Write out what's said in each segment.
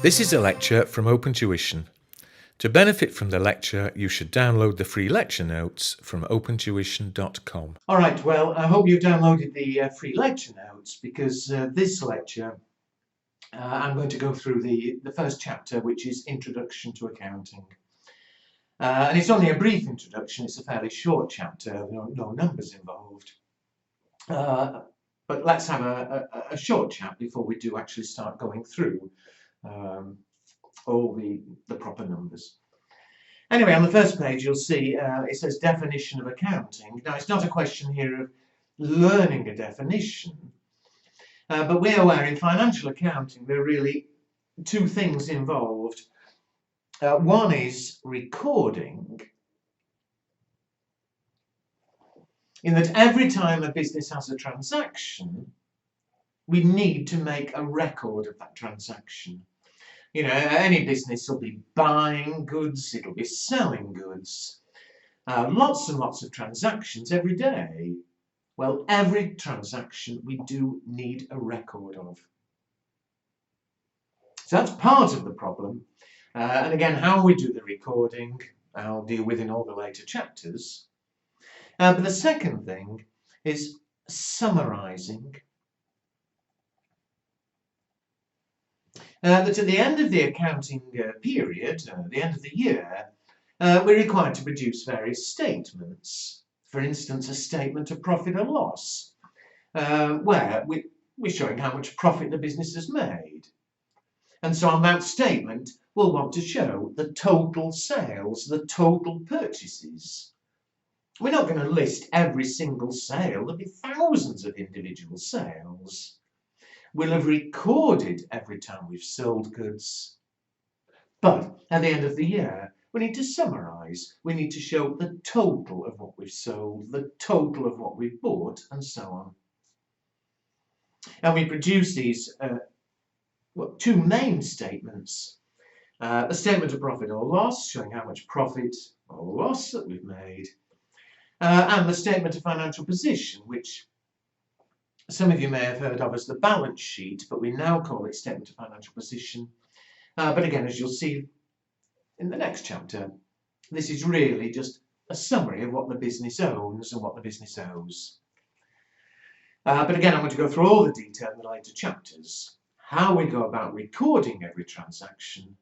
This is a lecture from Open Tuition. To benefit from the lecture, you should download the free lecture notes from opentuition.com. All right, well, I hope you've downloaded the free lecture notes, because this lecture, I'm going to go through the first chapter, which is Introduction to Accounting. And it's only a brief introduction, it's a fairly short chapter, no numbers involved. But let's have a short chat before we do actually start going through all the proper numbers. Anyway, on the first page you'll see it says definition of accounting. Now, it's not a question here of learning a definition, but we're aware in financial accounting there are really two things involved. One is recording, in that every time a business has a transaction, we need to make a record of that transaction. You know, any business will be buying goods, it'll be selling goods. Lots and lots of transactions every day. Well, every transaction we do need a record of. So that's part of the problem. And again, how we do the recording, I'll deal with in all the later chapters. But the second thing is summarising. That at the end of the accounting period, the end of the year, we're required to produce various statements. For instance, a statement of profit or loss, where we're showing how much profit the business has made. And so on that statement, we'll want to show the total sales, the total purchases. We're not going to list every single sale. There'll be thousands of individual sales. We'll have recorded every time we've sold goods. But at the end of the year, we need to summarise. We need to show the total of what we've sold, the total of what we've bought, and so on. And we produce these two main statements. A statement of profit or loss, showing how much profit or loss that we've made, and the statement of financial position, which some of you may have heard of as the balance sheet, but we now call it statement of financial position. But again, as you'll see in the next chapter, this is really just a summary of what the business owns and what the business owes. But again, I'm going to go through all the detail in the later chapters, how we go about recording every transaction,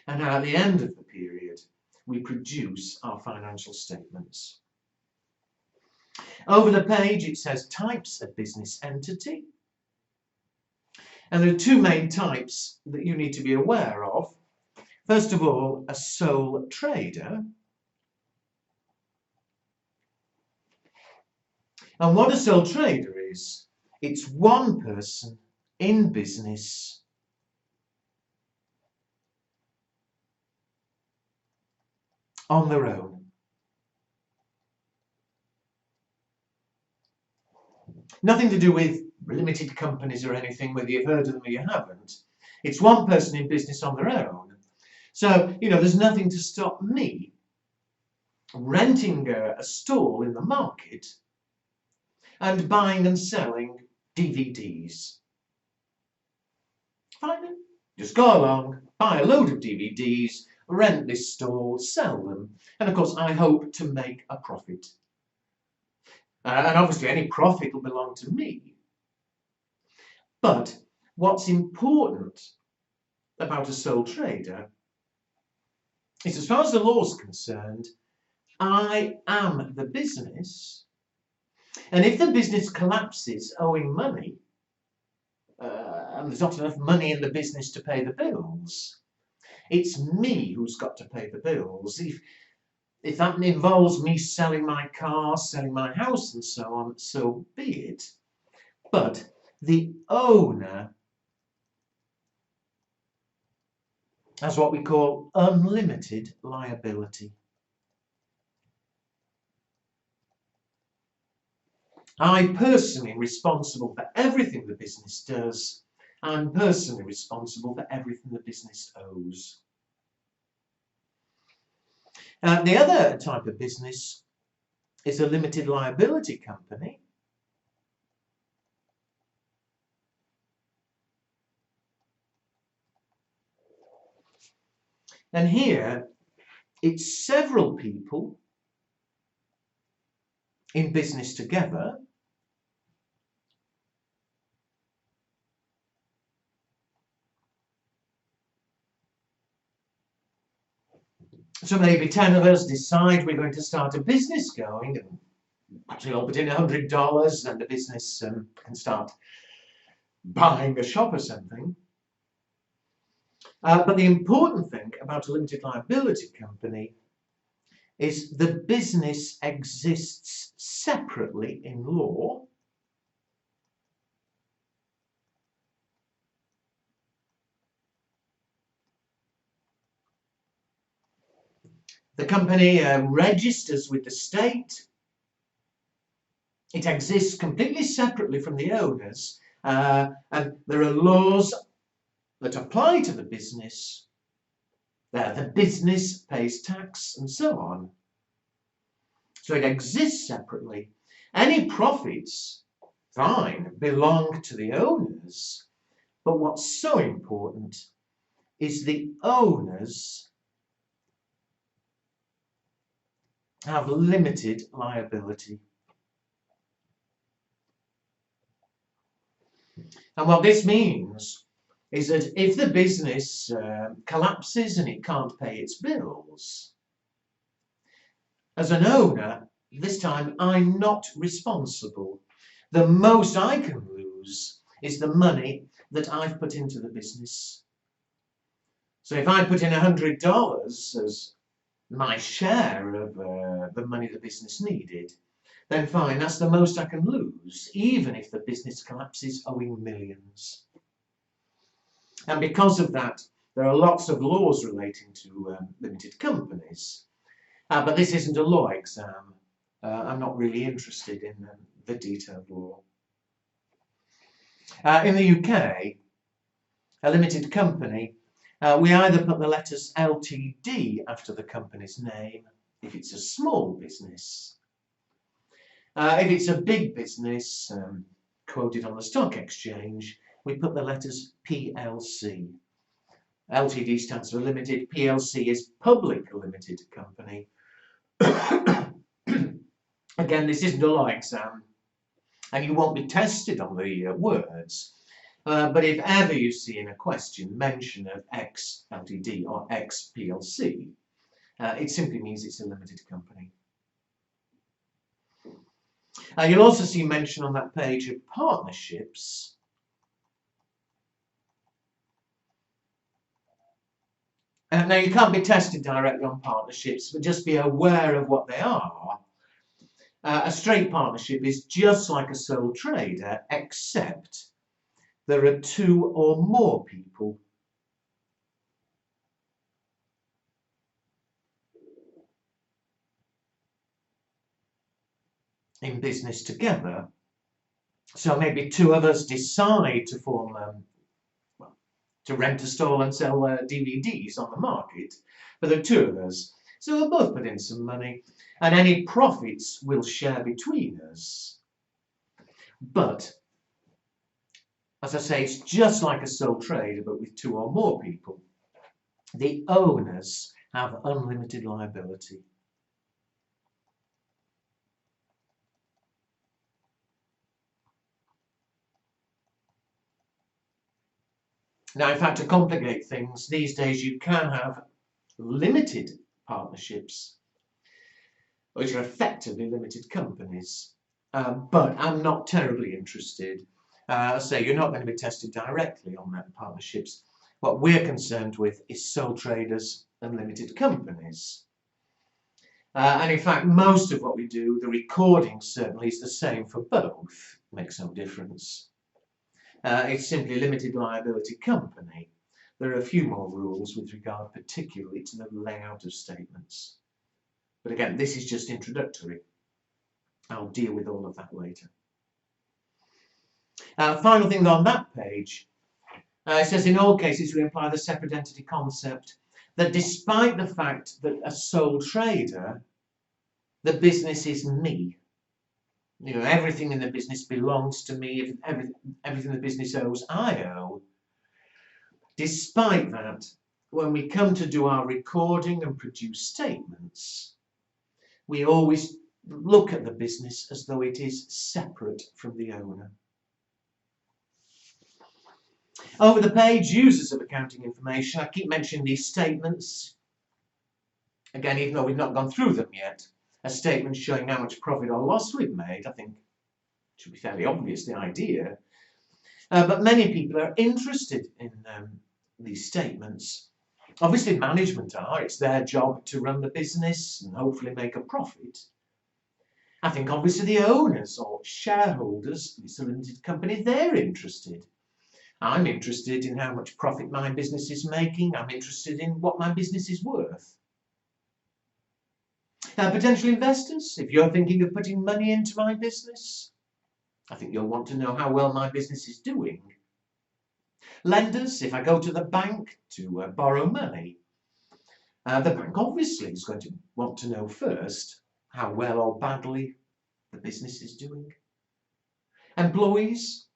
and how at the end of the period we produce our financial statements. Over the page it says types of business entity, and there are two main types that you need to be aware of. First of all, a sole trader. And what a sole trader is, it's one person in business on their own. Nothing to do with limited companies or anything, whether you've heard of them or you haven't. It's one person in business on their own. So, you know, there's nothing to stop me renting a stall in the market and buying and selling DVDs. Fine, just go along, buy a load of DVDs, rent this stall, sell them, and of course I hope to make a profit. And obviously any profit will belong to me. But what's important about a sole trader is, as far as the law is concerned, I am the business, and if the business collapses owing money, and there's not enough money in the business to pay the bills, it's me who's got to pay the bills. If that involves me selling my car, selling my house and so on, so be it. But the owner has what we call unlimited liability. I'm personally responsible for everything the business does. I'm personally responsible for everything the business owes. The other type of business is a limited liability company. And here, it's several people in business together. So maybe 10 of us decide we're going to start a business going, and perhaps we all put in $100 and the business can start buying a shop or something. But the important thing about a limited liability company is the business exists separately in law the company registers with the state. It exists completely separately from the owners, and there are laws that apply to the business. The business pays tax and so on. So it exists separately. Any profits, fine, belong to the owners, but what's so important is the owners have limited liability. And what this means is that if the business collapses and it can't pay its bills, as an owner, this time I'm not responsible. The most I can lose is the money that I've put into the business. So if I put in $100 as my share of the money the business needed, then fine, that's the most I can lose, even if the business collapses owing millions. And because of that, there are lots of laws relating to limited companies. But this isn't a law exam. I'm not really interested in the detailed law. In the UK, a limited company, we either put the letters LTD after the company's name if it's a small business. If it's a big business, quoted on the stock exchange, we put the letters PLC. LTD stands for limited, PLC is public limited company. Again, this isn't a law exam, and you won't be tested on the words. But if ever you see in a question mention of X LTD or X PLC, it simply means it's a limited company. You'll also see mention on that page of partnerships. Now, you can't be tested directly on partnerships, but just be aware of what they are. A straight partnership is just like a sole trader, except there are two or more people. In business together. So maybe two of us decide to form, to rent a stall and sell DVDs on the market for the two of us. So we'll both put in some money, and any profits we'll share between us. But, as I say, it's just like a sole trader, but with two or more people. The owners have unlimited liability. Now, in fact, to complicate things, these days you can have limited partnerships, which are effectively limited companies. But I'm not terribly interested. I say you're not going to be tested directly on that partnerships. What we're concerned with is sole traders and limited companies. And in fact, most of what we do, the recording certainly is the same for both. Makes no difference. It's simply limited liability company. There are a few more rules with regard particularly to the layout of statements. But again, this is just introductory. I'll deal with all of that later. Final thing on that page, it says in all cases we apply the separate entity concept that despite the fact that a sole trader, the business is me. You know, everything in the business belongs to me. Everything the business owes, I owe. Despite that, when we come to do our recording and produce statements, we always look at the business as though it is separate from the owner. Over the page, users of accounting information. I keep mentioning these statements. Again, even though we've not gone through them yet, a statement showing how much profit or loss we've made, I think it should be fairly obvious, the idea. But many people are interested in these statements. Obviously, management are. It's their job to run the business and hopefully make a profit. I think obviously the owners or shareholders, it's a limited company, they're interested. I'm interested in how much profit my business is making. I'm interested in what my business is worth. Potential investors, if you're thinking of putting money into my business, I think you'll want to know how well my business is doing. Lenders, if I go to the bank to borrow money, the bank obviously is going to want to know first how well or badly the business is doing. Employees,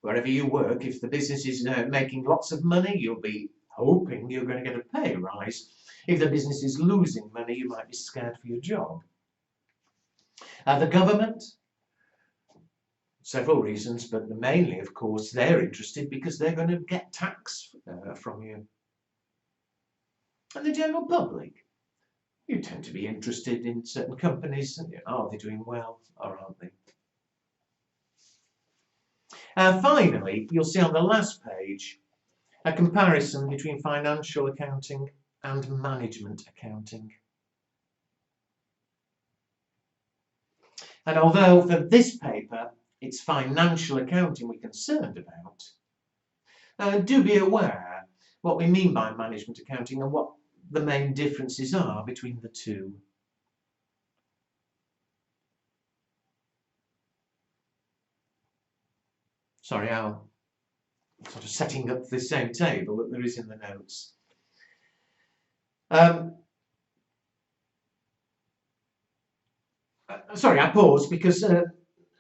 wherever you work, if the business is making lots of money, you'll be hoping you're going to get a pay rise. If the business is losing money, you might be scared for your job. The government, several reasons, but mainly, of course, they're interested because they're going to get tax from you. And the general public, you tend to be interested in certain companies. Are they doing well or aren't they? Finally, you'll see on the last page a comparison between financial accounting and management accounting. And although for this paper it's financial accounting we're concerned about, do be aware what we mean by management accounting and what the main differences are between the two. Sorry, I'm sort of setting up the same table that there is in the notes. Sorry, I paused because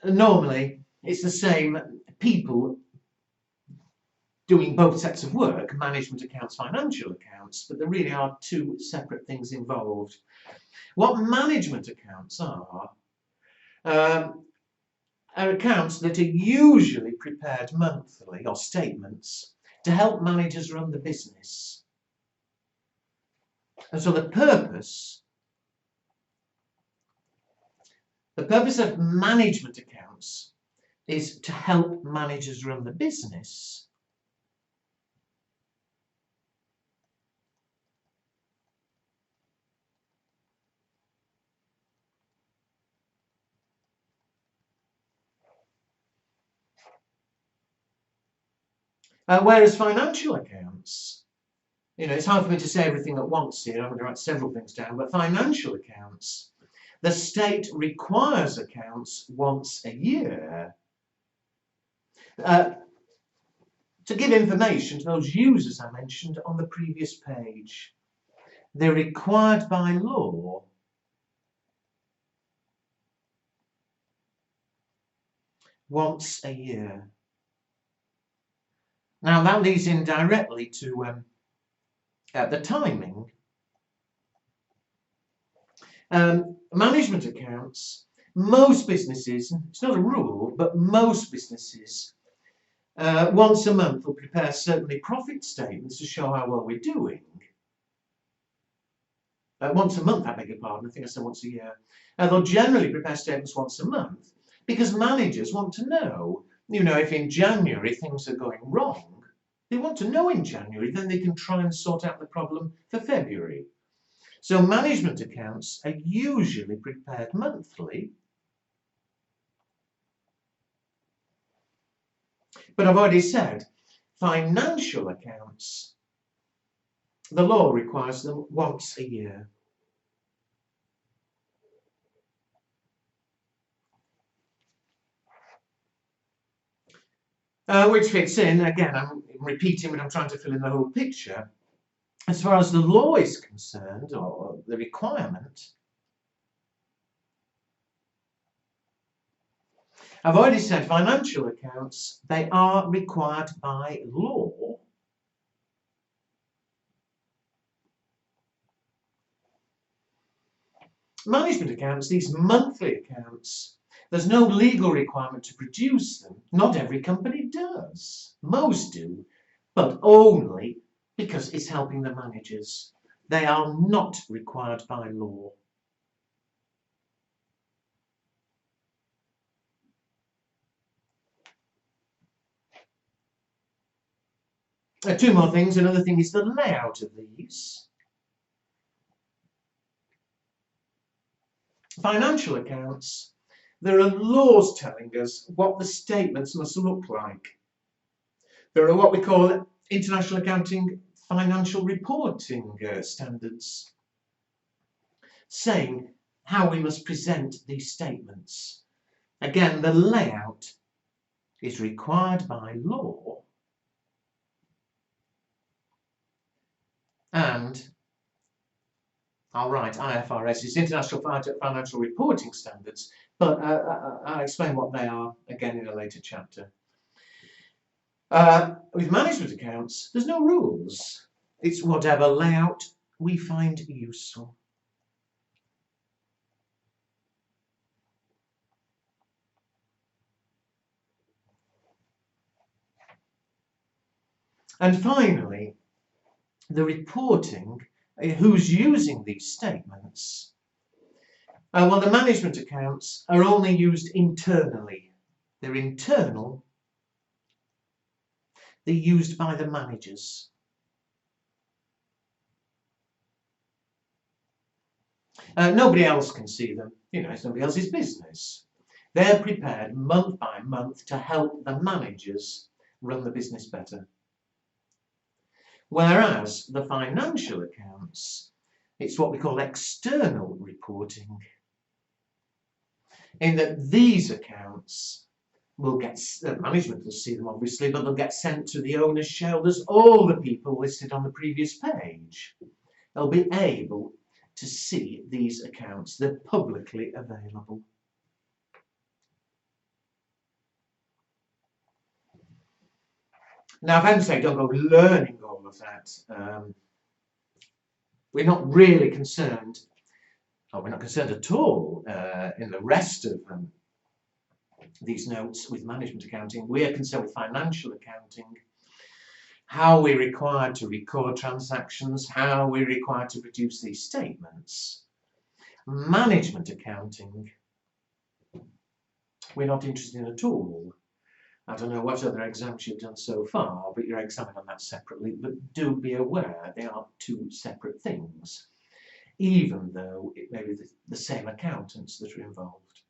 normally it's the same people doing both sets of work, management accounts, financial accounts, but there really are two separate things involved. What management accounts are accounts that are usually prepared monthly, or statements, to help managers run the business. And so the purpose of management accounts is to help managers run the business. Whereas financial accounts, it's hard for me to say everything at once here. I'm going to write several things down, but financial accounts, the state requires accounts once a year to give information to those users I mentioned on the previous page. They're required by law once a year. Now that leads in directly to the timing. Management accounts, most businesses, it's not a rule, but most businesses once a month will prepare certainly profit statements to show how well we're doing. Once a month, I beg your pardon, I think I said once a year. They'll generally prepare statements once a month because managers want to know, if in January things are going wrong, they want to know in January, then they can try and sort out the problem for February. So management accounts are usually prepared monthly. But I've already said, financial accounts, the law requires them once a year. Which fits in, again, I'm repeating, but I'm trying to fill in the whole picture. As far as the law is concerned, or the requirement, I've already said financial accounts, they are required by law Management accounts, these monthly accounts, there's no legal requirement to produce them. Not every company does. Most do, but only because it's helping the managers. They are not required by law. Two more things. Another thing is the layout of these. Financial accounts, there are laws telling us what the statements must look like. There are what we call international accounting financial reporting standards, saying how we must present these statements. Again, the layout is required by law, and I'll write IFRS is International Financial Reporting Standards, but I'll explain what they are again in a later chapter. With management accounts, there's no rules. It's whatever layout we find useful. And finally, the reporting, who's using these statements. Well, the management accounts are only used internally. They're internal. They're used by the managers. Nobody else can see them. It's nobody else's business. They're prepared month by month to help the managers run the business better. Whereas the financial accounts, it's what we call external reporting, in that these accounts will get, management will see them obviously, but they'll get sent to the owners, shareholders, all the people listed on the previous page. They'll be able to see these accounts. They're publicly available. Now, if I'm saying don't go learning all of that, we're not really concerned, or we're not concerned at all in the rest of these notes with management accounting. We are concerned with financial accounting, how we're required to record transactions, how we're required to produce these statements. Management accounting, we're not interested in at all. I don't know what other exams you've done so far, but you're examining on that separately. But do be aware they are two separate things, even though it may be the same accountants that are involved.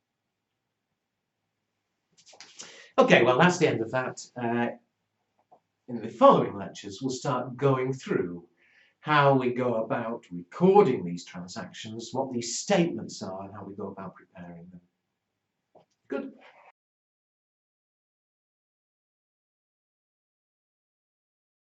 Okay, well, that's the end of that. In the following lectures, we'll start going through how we go about recording these transactions, what these statements are, and how we go about preparing them. Good.